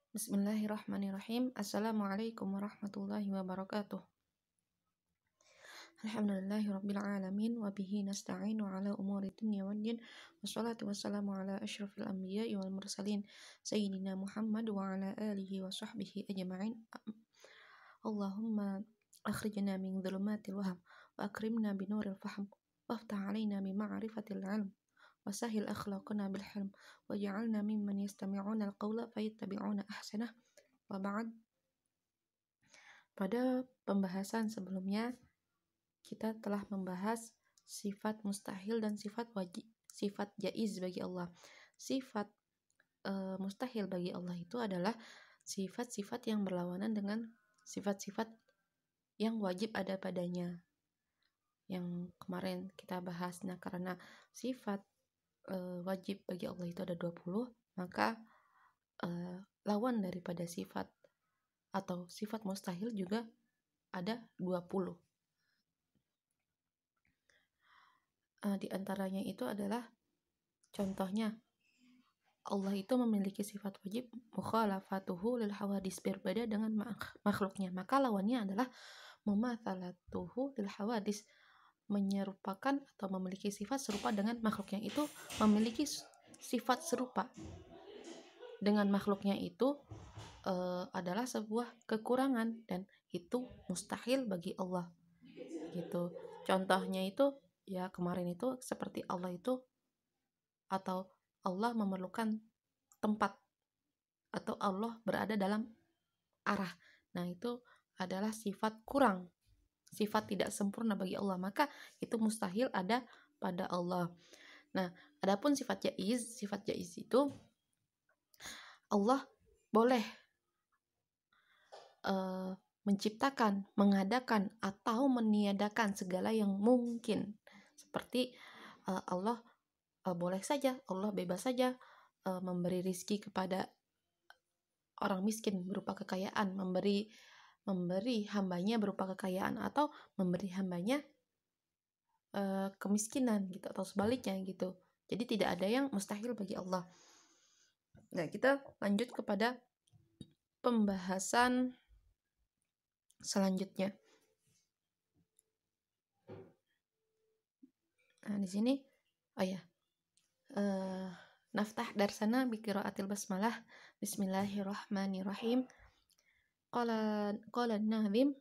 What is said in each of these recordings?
Bismillahirrahmanirrahim. Assalamualaikum warahmatullahi wabarakatuh. Alhamdulillahirabbil alamin wa bihi nasta'inu ala umuri dunya waddin. Wassalatu wassalamu ala asyrafil anbiya'i wal mursalin sayyidina Muhammad wa ala alihi wa sahbihi ajma'in. Allahumma akhrijna min dhulumatil waham wa akrimna binuril fahm waftah alaina bi ma'rifatil ilm wasahil akhlaqana bil hilm waj'alna mimman yastami'una al-qawla fayattabi'una ahsanah. Wa ba'd. Pada pembahasan sebelumnya kita telah membahas sifat mustahil dan sifat wajib, sifat jaiz bagi Allah. Sifat mustahil bagi Allah itu adalah sifat-sifat yang berlawanan dengan sifat-sifat yang wajib ada padanya, yang kemarin kita bahas. Nah, karena sifat wajib bagi Allah itu ada 20, maka lawan daripada sifat atau sifat mustahil juga ada 20. Di antaranya itu adalah contohnya Allah itu memiliki sifat wajib mukhalafatuhu lil hawadis, berbeda dengan makhluknya, maka lawannya adalah mumatsalatuhu lil hawadis, menyerupakan atau memiliki sifat serupa dengan makhluknya. Itu memiliki sifat serupa dengan makhluknya itu adalah sebuah kekurangan dan itu mustahil bagi Allah gitu. Contohnya itu ya kemarin itu seperti Allah itu atau Allah memerlukan tempat atau Allah berada dalam arah. Nah, itu adalah sifat kurang, sifat tidak sempurna bagi Allah, maka itu mustahil ada pada Allah. Nah, adapun sifat jaiz itu Allah boleh menciptakan, mengadakan atau meniadakan segala yang mungkin. Seperti Allah boleh saja, Allah bebas saja memberi rizki kepada orang miskin berupa kekayaan, memberi hambanya berupa kekayaan, atau memberi hambanya kemiskinan gitu, atau sebaliknya gitu. Jadi tidak ada yang mustahil bagi Allah. Nah, kita lanjut kepada pembahasan selanjutnya. Nah, di sini naftah darsana bi qiraatil basmalah. Bismillahirrahmanirrahim. Qala an-nazim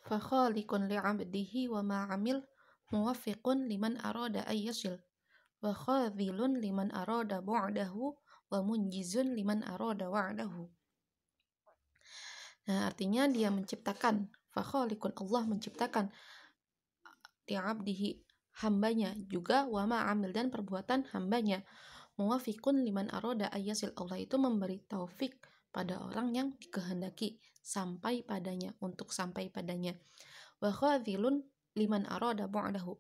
fa khaliqun li'abdihi wa ma 'amil muwaffiqun liman arada ay yasil wa khadhilun liman arada bu'dahu wa munjizun liman arada wa'dahu. Nah, artinya dia menciptakan, fa khaliqun, Allah menciptakan li'abdihi, hambanya, juga wa ma 'amil, dan perbuatan hambanya, muwafiqun liman arada ayasil, Allah itu memberi taufik pada orang yang dikehendaki sampai padanya, untuk sampai padanya. Wa khadhilun liman arada bu'dahu,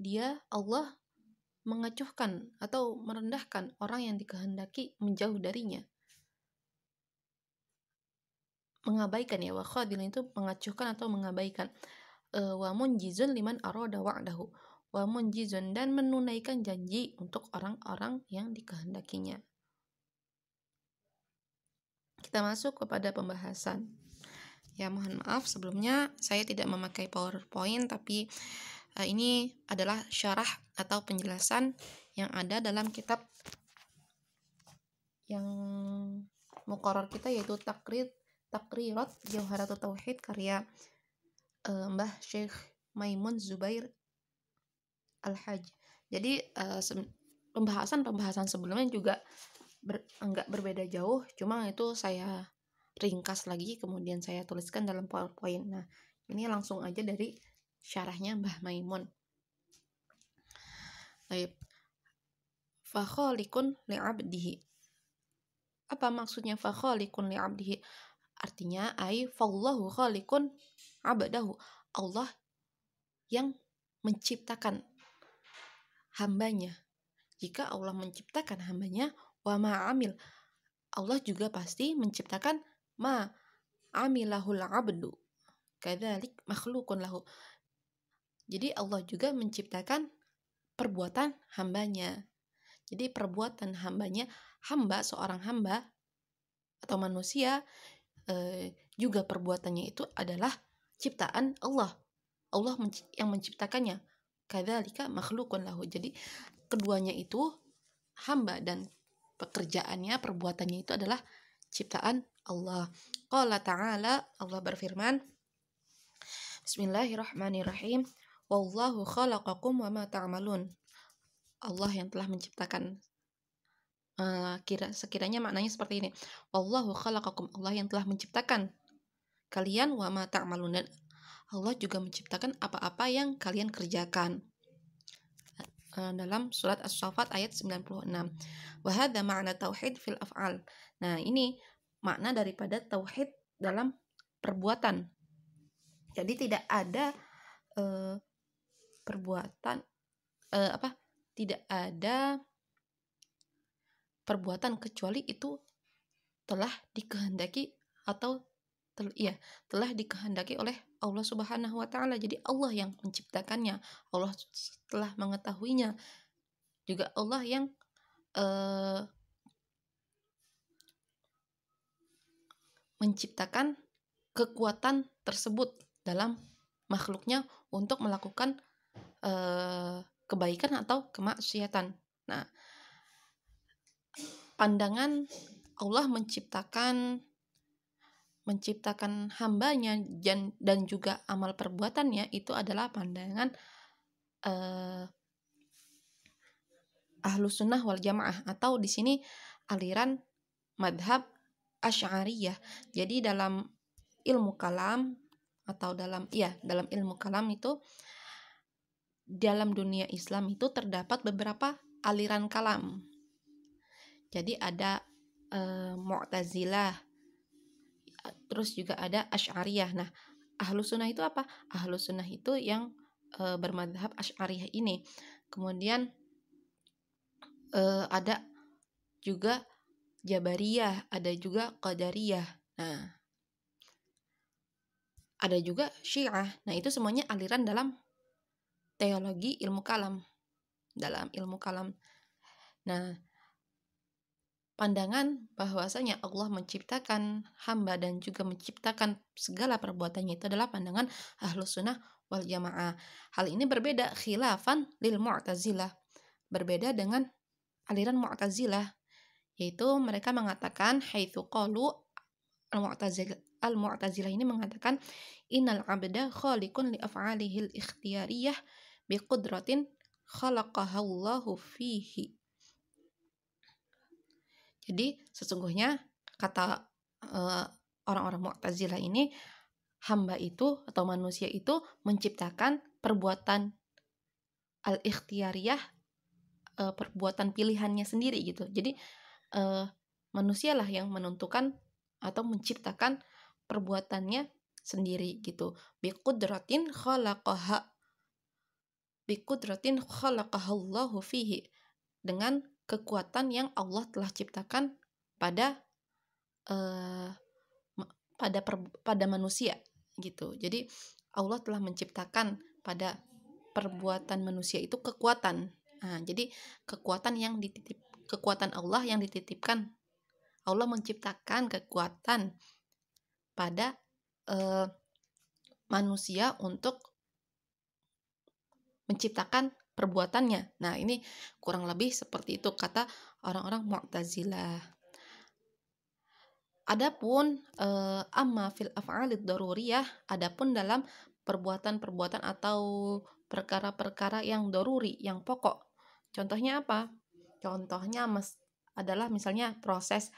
dia Allah mengacuhkan atau merendahkan orang yang dikehendaki menjauh darinya, mengabaikan ya. Wa khadhilun itu mengacuhkan atau mengabaikan. Wa munjizun liman arada wa'dahu, wa munjizun, dan menunaikan janji untuk orang-orang yang dikehendakinya. Kita masuk kepada pembahasan. Ya, mohon maaf sebelumnya saya tidak memakai PowerPoint, tapi ini adalah syarah atau penjelasan yang ada dalam kitab yang muqarrar kita, yaitu Taqrirat Jawharatut Tauhid karya Mbah Syekh Maimun Zubair Al-Hajj. Jadi pembahasan sebelumnya juga enggak berbeda jauh, cuma itu saya ringkas lagi kemudian saya tuliskan dalam PowerPoint. Nah, ini langsung aja dari syarahnya Mbah Maimun. Baik. Fa khaliqun li'abdihi. Apa maksudnya fa khaliqun li'abdihi? Artinya fallahu khaliqun 'abdahu. Allah yang menciptakan hambanya. Jika Allah menciptakan hambanya, wa ma'amil, Allah juga pasti menciptakan ma'amilahul 'abdu kadzalik makhlukun lahu. Jadi Allah juga menciptakan perbuatan hambanya. Jadi perbuatan seorang hamba atau manusia juga perbuatannya itu adalah ciptaan Allah. Allah yang menciptakannya. Kadzalika makhlukun lahu. Jadi keduanya itu, hamba dan pekerjaannya, perbuatannya itu adalah ciptaan Allah. Qala ta'ala, Allah berfirman, Bismillahirrahmanirrahim. Wallahu khalaqakum wa ma ta'malun. Allah yang telah menciptakan. Sekiranya maknanya seperti ini. Wallahu khalaqakum, Allah yang telah menciptakan kalian, wa ma ta'malun, dan Allah juga menciptakan apa-apa yang kalian kerjakan. Dalam surat As-Saffat ayat 96. Wa hadza ma'na tauhid fil af'al. Nah, ini makna daripada tauhid dalam perbuatan. Jadi tidak ada tidak ada perbuatan kecuali itu telah dikehendaki atau telah dikehendaki oleh Allah Subhanahu wa taala. Jadi Allah yang menciptakannya, Allah telah mengetahuinya. Juga Allah yang menciptakan kekuatan tersebut dalam makhluknya untuk melakukan kebaikan atau kemaksiatan. Nah, pandangan Allah menciptakan hambanya dan juga amal perbuatannya itu adalah pandangan Ahlus Sunnah wal Jamaah, atau di sini aliran madhab Asy'ariyah. Jadi dalam ilmu kalam atau dalam ilmu kalam itu, dalam dunia Islam itu terdapat beberapa aliran kalam. Jadi ada Mu'tazilah, terus juga ada Asy'ariyah. Nah, Ahlus Sunnah itu apa? Ahlus Sunnah itu yang bermadhab Asy'ariyah ini. Kemudian ada juga Jabariyah, ada juga Qadariyah. Nah, ada juga Syiah. Nah, itu semuanya aliran dalam teologi ilmu kalam. Dalam ilmu kalam. Nah, pandangan bahwasanya Allah menciptakan hamba dan juga menciptakan segala perbuatannya itu adalah pandangan Ahlus Sunnah wal Jamaah. Hal ini berbeda khilafan lil Mu'tazilah. Berbeda dengan aliran Mu'tazilah, yaitu mereka mengatakan haitsu qalu, Al-Mu'tazilah ini mengatakan innal 'abda khaliqun li af'alihi al-ikhtiyariyah bi qudratin khalaqahallahu fihi. Jadi sesungguhnya kata orang-orang Mu'tazilah ini, hamba itu atau manusia itu menciptakan perbuatan al-ikhtiyariyah, perbuatan pilihannya sendiri gitu. Jadi manusialah yang menentukan atau menciptakan perbuatannya sendiri gitu. Biqudratin khalaqahallahu fihi, dengan kekuatan yang Allah telah ciptakan pada manusia gitu. Jadi Allah telah menciptakan pada perbuatan manusia itu kekuatan. Nah, jadi kekuatan Allah yang dititipkan. Allah menciptakan kekuatan pada manusia untuk menciptakan perbuatannya. Nah, ini kurang lebih seperti itu kata orang-orang Mu'tazilah. Adapun amma fil af'alid daruriyah, adapun dalam perbuatan-perbuatan atau perkara-perkara yang daruri, yang pokok. Contohnya apa? Contohnya adalah misalnya proses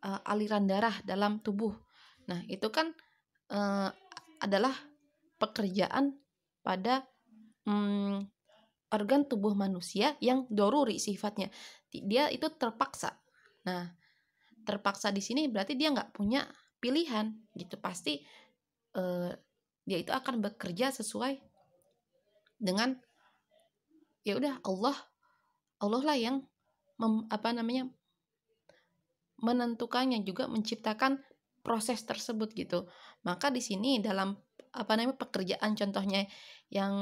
aliran darah dalam tubuh. Nah, itu kan adalah pekerjaan pada organ tubuh manusia yang daruri sifatnya. Dia itu terpaksa. Nah, terpaksa di sini berarti dia nggak punya pilihan gitu. Pasti dia itu akan bekerja sesuai dengan ya udah Allah lah yang menentukannya, juga menciptakan proses tersebut gitu. Maka di sini dalam pekerjaan contohnya yang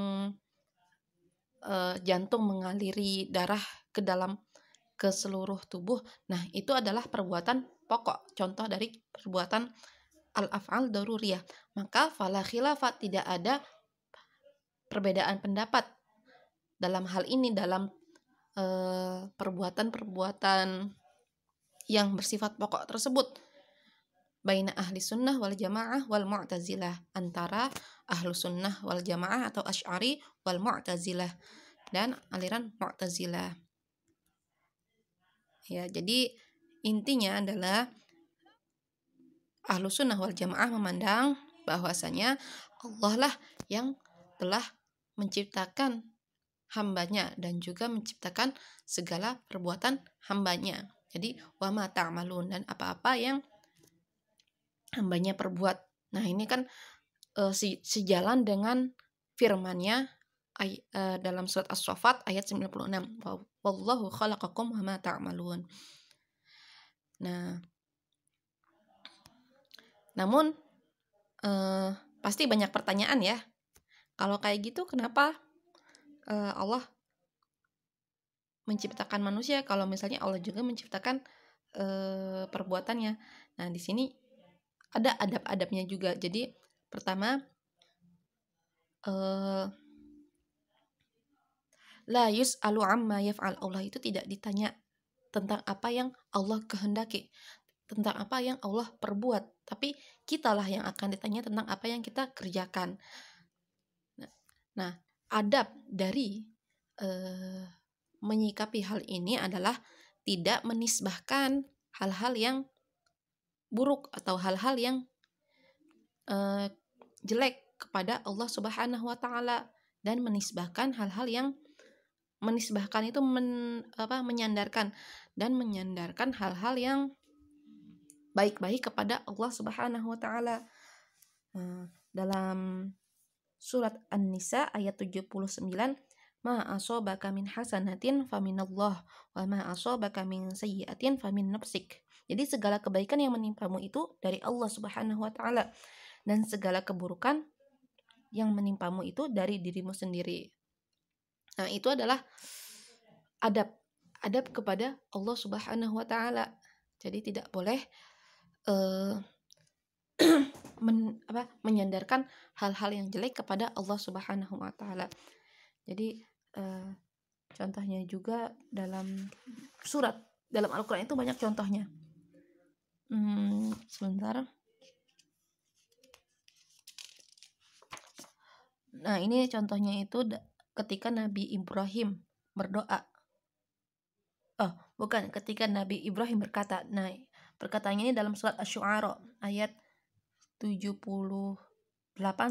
jantung mengaliri darah ke dalam ke seluruh tubuh. Nah, itu adalah perbuatan pokok, contoh dari perbuatan al-af'al daruriyah. Maka fala khilafat, tidak ada perbedaan pendapat dalam hal ini, dalam perbuatan-perbuatan yang bersifat pokok tersebut, baina ahli sunnah wal jamaah wal mu'tazilah, antara ahlu sunnah wal jamaah atau asy'ari wal mu'tazilah dan aliran mu'tazilah. Ya, jadi intinya adalah ahlu sunnah wal jamaah memandang bahwasanya Allah lah yang telah menciptakan hambanya dan juga menciptakan segala perbuatan hambanya. Jadi wa ma ta'malun, dan apa-apa yang hambanya perbuat. Nah, ini kan sejalan dengan firman-Nya dalam surat As-Saffat ayat 96. Wallahu khalaqakum wa ma ta'malun. Nah, namun pasti banyak pertanyaan ya. Kalau kayak gitu kenapa Allah menciptakan manusia kalau misalnya Allah juga menciptakan perbuatannya? Nah, di sini ada adab-adabnya juga. Jadi pertama, la yus'alu amma yaf'al, Allah itu tidak ditanya tentang apa yang Allah kehendaki, tentang apa yang Allah perbuat, tapi kitalah yang akan ditanya tentang apa yang kita kerjakan. Nah, adab dari menyikapi hal ini adalah tidak menisbahkan hal-hal yang buruk atau hal-hal yang jelek kepada Allah Subhanahu wa taala, dan menisbahkan hal-hal yang menisbahkan itu menyandarkan hal-hal yang baik-baik kepada Allah Subhanahu wa taala. Dalam surat An-Nisa ayat 79, ma asabaka min hasanatin faminallah wa ma asabaka min sayyi'atin famin nafsik. Jadi segala kebaikan yang menimpamu itu dari Allah Subhanahu wa taala, dan segala keburukan yang menimpamu itu dari dirimu sendiri. Nah, itu adalah adab kepada Allah Subhanahu wa taala. Jadi tidak boleh menyandarkan hal-hal yang jelek kepada Allah Subhanahu wa taala. Jadi contohnya juga dalam Al-Qur'an itu banyak contohnya. Sebentar. Nah, ini contohnya itu ketika Nabi Ibrahim berdoa. Ketika Nabi Ibrahim berkata. Nah, perkataannya ini dalam surat Asy-Syu'ara ayat 78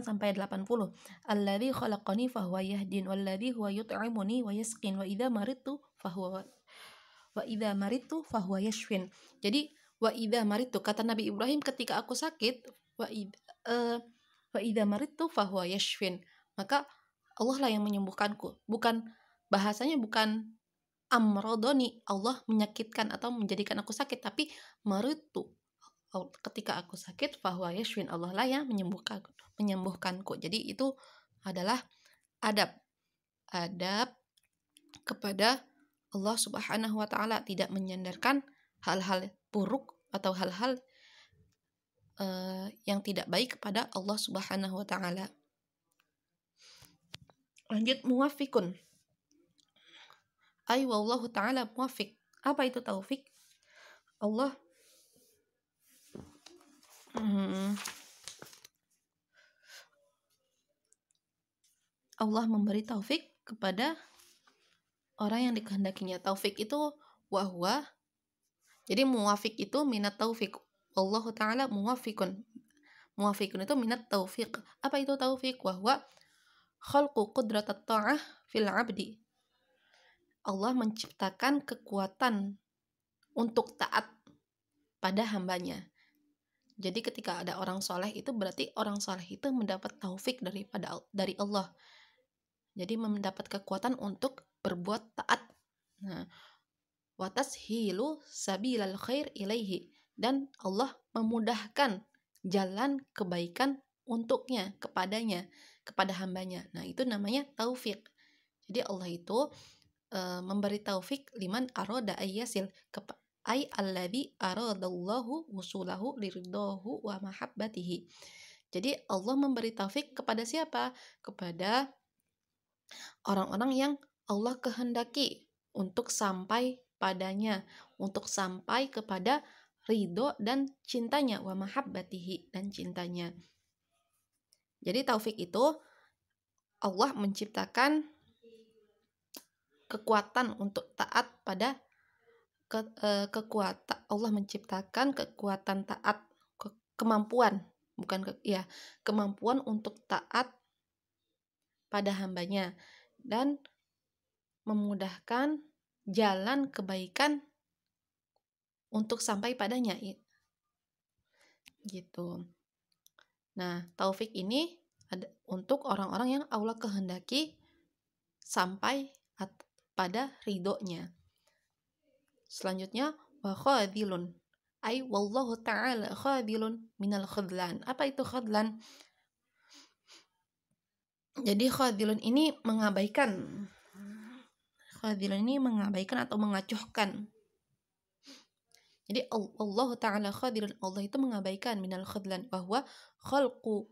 sampai 80. Alladzi khalaqani fahuwa yahdin walladzi huwa yut'imuni wa yasqin wa idza maridtu fahuwa yashfin. Jadi wa idza maridtu, kata Nabi Ibrahim, ketika aku sakit, wa idza maridtu fahuwa yashfin, maka Allah lah yang menyembuhkanku. Bahasanya bukan amrodoni, Allah menyakitkan atau menjadikan aku sakit, tapi maridtu, ketika aku sakit, fahuwa yashfin, Allah lah yang menyembuhkanku. Jadi itu adalah adab kepada Allah Subhanahu wa taala, tidak menyandarkan hal-hal buruk atau hal-hal yang tidak baik kepada Allah Subhanahu wa taala. Lanjut, muwaffiqun. Ay wallahu ta'ala muwaffiq. Apa itu taufik? Allah memberi taufik kepada orang yang dikehendakinya. Taufik itu wahwa. Jadi muwaffiq itu minat taufik. Wallahu ta'ala muwaffiqun. Muwaffiqun itu minat taufik. Apa itu taufik? Wahwa khalqu qudratat ta'ah fil 'abdi. Allah menciptakan kekuatan untuk taat pada hambanya. Jadi ketika ada orang soleh itu berarti orang soleh itu mendapat taufik dari Allah. Jadi mendapat kekuatan untuk berbuat taat. Nah, wa tashilu sabilal khair ilaihi, dan Allah memudahkan jalan kebaikan untuknya, kepada hambanya. Nah, itu namanya taufik. Jadi Allah itu memberi taufik liman aroda ayyasil ay alladhi aradallahu wusulahu liridahu wa mahabbatihi. Jadi Allah memberi taufik kepada siapa? Kepada orang-orang yang Allah kehendaki untuk sampai padanya, untuk sampai kepada ridho dan cintanya, wa mahabbatihi, dan cintanya. Jadi taufik itu Allah menciptakan kekuatan untuk taat pada kekuatan. Allah menciptakan kekuatan taat, kemampuan, kemampuan untuk taat pada hambanya dan memudahkan jalan kebaikan untuk sampai padanya, gitu. Nah, taufik ini ada untuk orang-orang yang Allah kehendaki sampai pada ridhonya. Selanjutnya, wa khadilun, ay wallahu ta'ala khadilun minal khadlan. Apa itu khadlan? Jadi khadilun ini mengabaikan. Khadilun ini mengabaikan atau mengacuhkan. Jadi Allah Ta'ala khadilun, Allah itu mengabaikan minal khadlan, bahwa khalqu,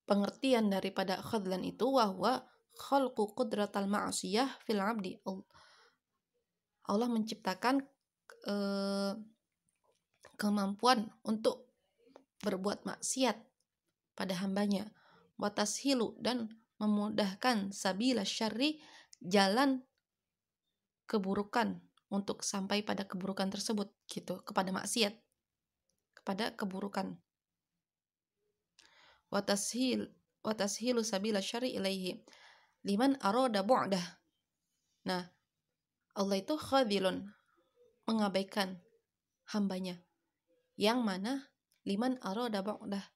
pengertian daripada khadlan itu bahwa khalqu qudratal ma'asiyah fil abdi. Allah menciptakan kemampuan untuk berbuat maksiat pada hambanya, watashilu, dan memudahkan sabila syarri, jalan keburukan untuk sampai pada keburukan tersebut, gitu, kepada maksiat, kepada keburukan. Watashilu sabila syarri ilaihi liman arada bu'dah. Nah, Allah itu khadilun, mengabaikan hambanya, yang mana liman arada bu'dah,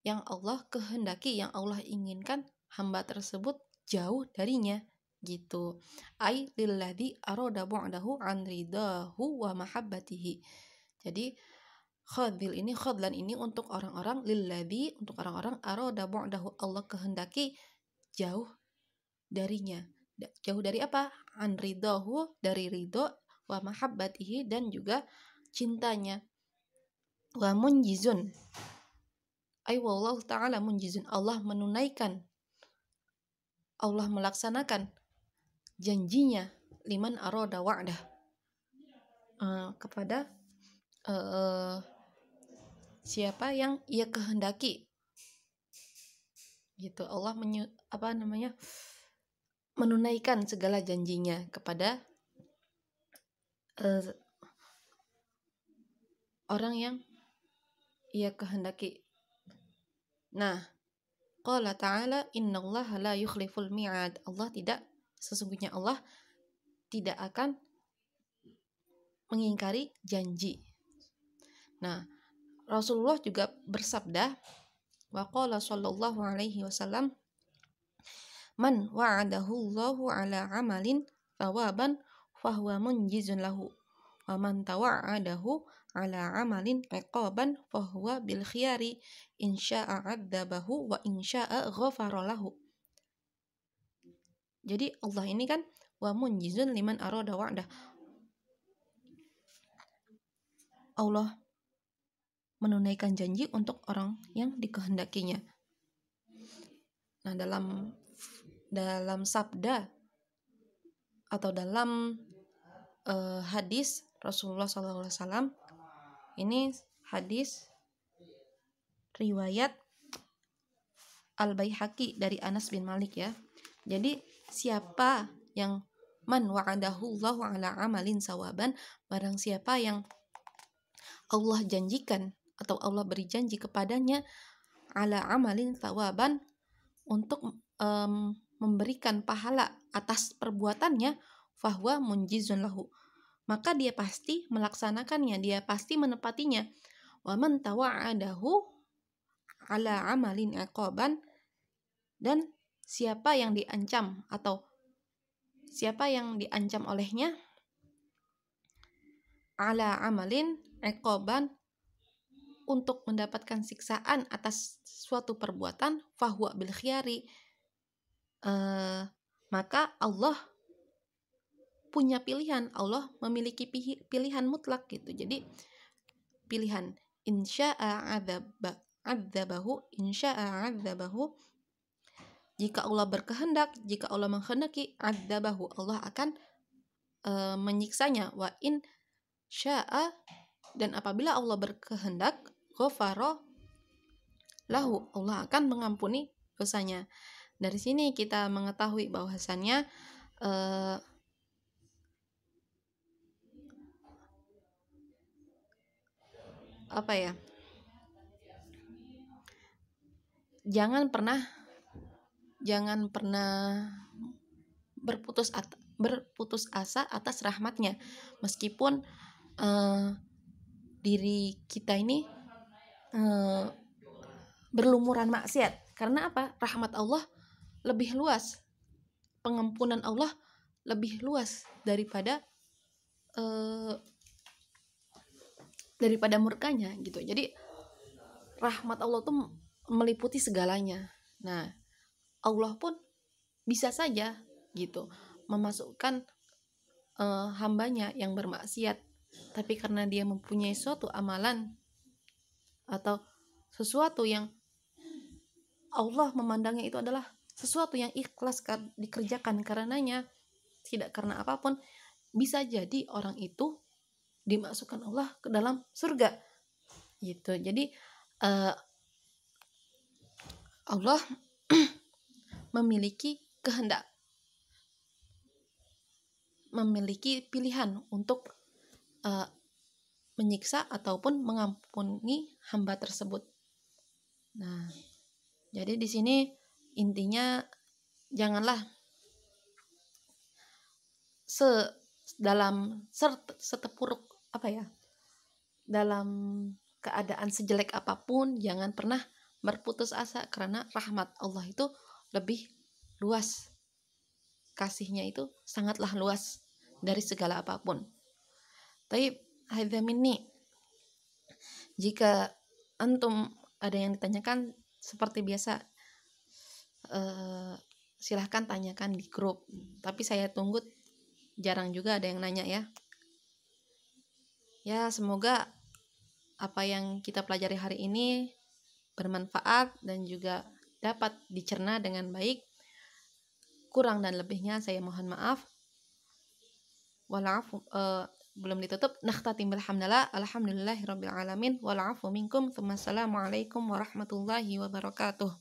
yang Allah kehendaki, yang Allah inginkan hamba tersebut jauh darinya, gitu. Ai lilladzi arada bu'dahu an ridahu wa mahabbatihi. Jadi khadlan ini untuk orang-orang, lilladzi, untuk orang-orang, arada bu'dahu, Allah kehendaki jauh darinya. Jauh dari apa? An ridahu, dari ridho, wa mahabbatihi, dan juga cintanya. Wa munjizun, ay wallahu ta'ala munjizun, Allah menunaikan, Allah melaksanakan janjinya, liman arada wa'dah, kepada siapa yang ia kehendaki, gitu. Allah menunaikan segala janjinya kepada orang yang ia kehendaki. Nah, qala ta'ala innallaha la yukhliful mi'ad. Sesungguhnya Allah tidak akan mengingkari janji. Nah, Rasulullah juga bersabda, wa qala sallallahu alaihi wasallam, man wa'adahu Allahu ala amalin thawaban fahuwa munjizun lahu, wa man tawa'adahu ala amalin iqaban fahuwa bil khiyari insya'a 'adzabahu wa insya'a ghafara lahu. Jadi Allah ini kan wa munjizun liman arada wa'dah, Allah menunaikan janji untuk orang yang dikehendakinya. Nah, dalam sabda atau dalam hadis Rasulullah SAW, ini hadis riwayat Al-Baihaqi dari Anas bin Malik, ya. Jadi siapa yang man wa'adahu Allahu ala amalin sawaban, barang siapa yang Allah janjikan atau Allah beri janji kepadanya ala amalin sawaban, untuk memberikan pahala atas perbuatannya, fahuwa munjizun lahu, maka dia pasti melaksanakannya, dia pasti menepatinya. Wa man tawa'adahu ala amalin iqaban, dan siapa yang diancam atau siapa yang diancam olehnya ala amalin iqaban, untuk mendapatkan siksaan atas suatu perbuatan, fahuwa bil khiyari, maka Allah punya pilihan, Allah memiliki pilihan mutlak gitu. Jadi pilihan insya'a adzabahu, insya'a adzabahu. Jika Allah berkehendak, jika Allah menghendaki, adzabahu, Allah akan menyiksanya. Wa in sya'a, dan apabila Allah berkehendak, ghafara lahu, Allah akan mengampuni dosanya. Dari sini kita mengetahui bahwasannya jangan pernah berputus asa atas rahmatnya, meskipun diri kita ini berlumuran maksiat. Karena apa? Rahmat Allah lebih luas, pengampunan Allah lebih luas daripada murkanya gitu. Jadi rahmat Allah tuh meliputi segalanya. Nah, Allah pun bisa saja gitu memasukkan hambanya yang bermaksiat, tapi karena dia mempunyai suatu amalan atau sesuatu yang Allah memandangnya itu adalah sesuatu yang ikhlas dikerjakan karenanya, tidak karena apapun, bisa jadi orang itu dimasukkan Allah ke dalam surga gitu. Jadi Allah memiliki kehendak, memiliki pilihan untuk menyiksa ataupun mengampuni hamba tersebut. Nah, jadi di sini intinya janganlah setepuruk dalam keadaan sejelek apapun, jangan pernah berputus asa, karena rahmat Allah itu lebih luas, kasihnya itu sangatlah luas dari segala apapun. Tapi hadza minni, jika antum ada yang ditanyakan seperti biasa, silahkan tanyakan di grup, tapi saya tunggu, jarang juga ada yang nanya ya. Ya, semoga apa yang kita pelajari hari ini bermanfaat dan juga dapat dicerna dengan baik. Kurang dan lebihnya saya mohon maaf. Belum ditutup. Nakhtatim bilhamdalillah, alhamdulillahirabbil alamin, wal afu minkum, tsumma assalamu alaikum warahmatullahi wabarakatuh.